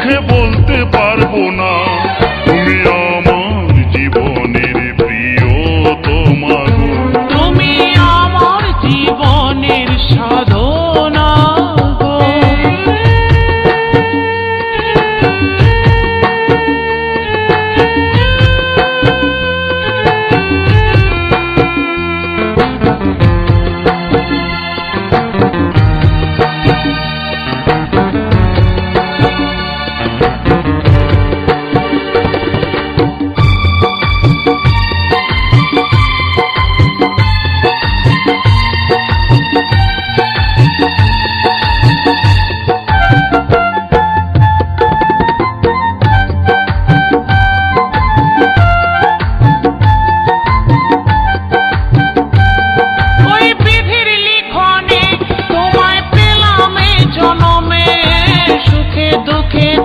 মুখে বলতে পারবো না। তুমি আমার জীবনের প্রিয়তমা গো, তুমি আমার জীবনের সাধনা গো।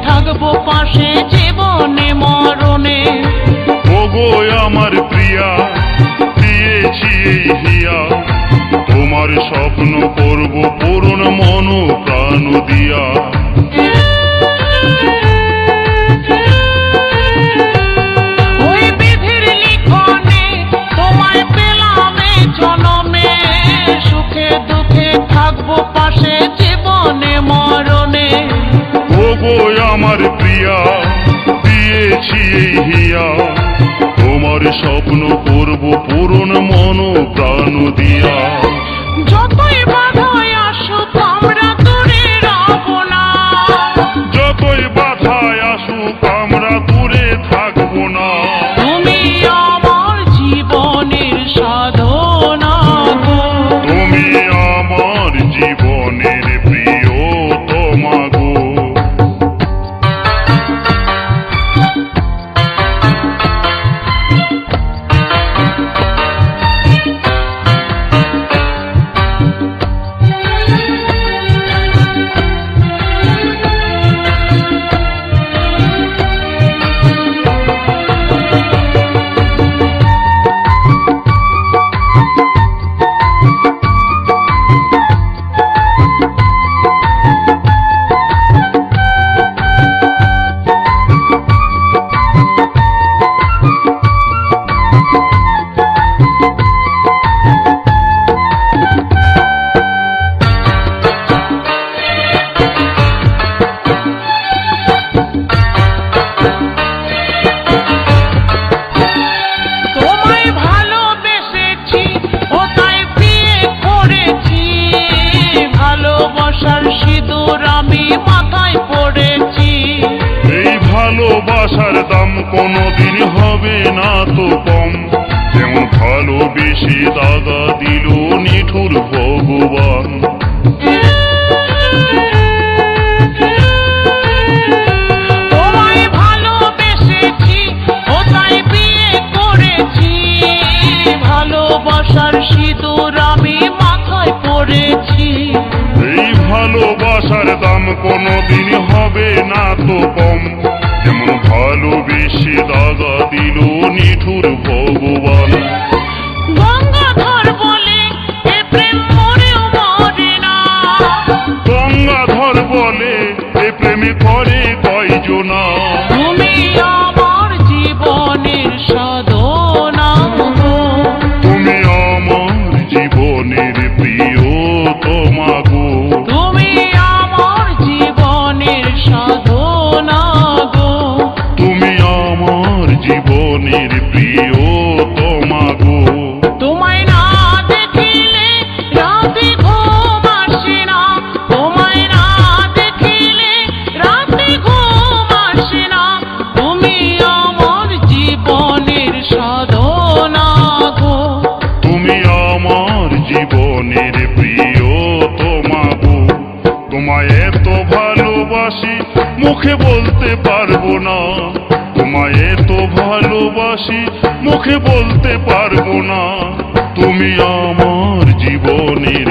থাকবো পাশে জীবনে মরণে। ওগো আমার প্রিয়া, দিয়েছি এই হিয়া, তোমার স্বপ্ন করব পূরণ মন প্রাণ দিয়া। ওই বিধির লিখনে তোমায় পেলাম এই জনমে, সুখে দুঃখে থাকবো পাশে জীবনে মরণে। ওগো আমার প্রিয়া, দিয়েছি এই হিয়া, তোমার স্বপ্ন করব পূরণ মন প্রাণ দিয়া। যতই বাধায় আসুক আমরা দূরে রব না, যতই বাধায় আসুক আমরা দূরে থাকবো না। তুমি আমার জীবনের সাধনা গো, তুমি আমার জীবনের প্রিয়তমা গো। সিঁদুর আমি মাথায় পড়েছি। এই ভালোবাসার দাম কোনোদিন হবে না তো কম, যেমন ভালোবেসে দাগা দিল নিঠুর ভগবান। তোমায় ভালোবেসেছি ও তাই বিয়ে করেছি, ভালোবাসার সিঁদুর আমি মাথায় পড়েছি। এই ভালোবাসার দাম কোনোদিন হবে না তো কম, যেমন ভালোবেসে দাগা দিল নিঠুর ভগবান। গঙ্গাধর বলে এ প্রেম মরেও মরে না, গঙ্গাধর বলে এ প্রেমে করে কয়জনা। তুমি আমার জীবনের সাধনা গো, তুমি আমার জীবনের প্রিয়তমা গো। তুমি আমার জীবনের সাধনা গো, তুমি আমার জীবনের প্রিয়তমা গো। তোমায় না দেখিলে রাতে ঘুম আসে না, তোমায় না দেখিলে রাতে ঘুম আসে না। তুমি আমার জীবনের সাধনা গো, তুমি আমার জীবনের প্রিয়তমা গো। তোমায় এত ভালোবাসি মুখে বলতে পারবো না, তোমায় এত ভালোবাসি মুখে বলতে পারবো না। তুমি আমার জীবনের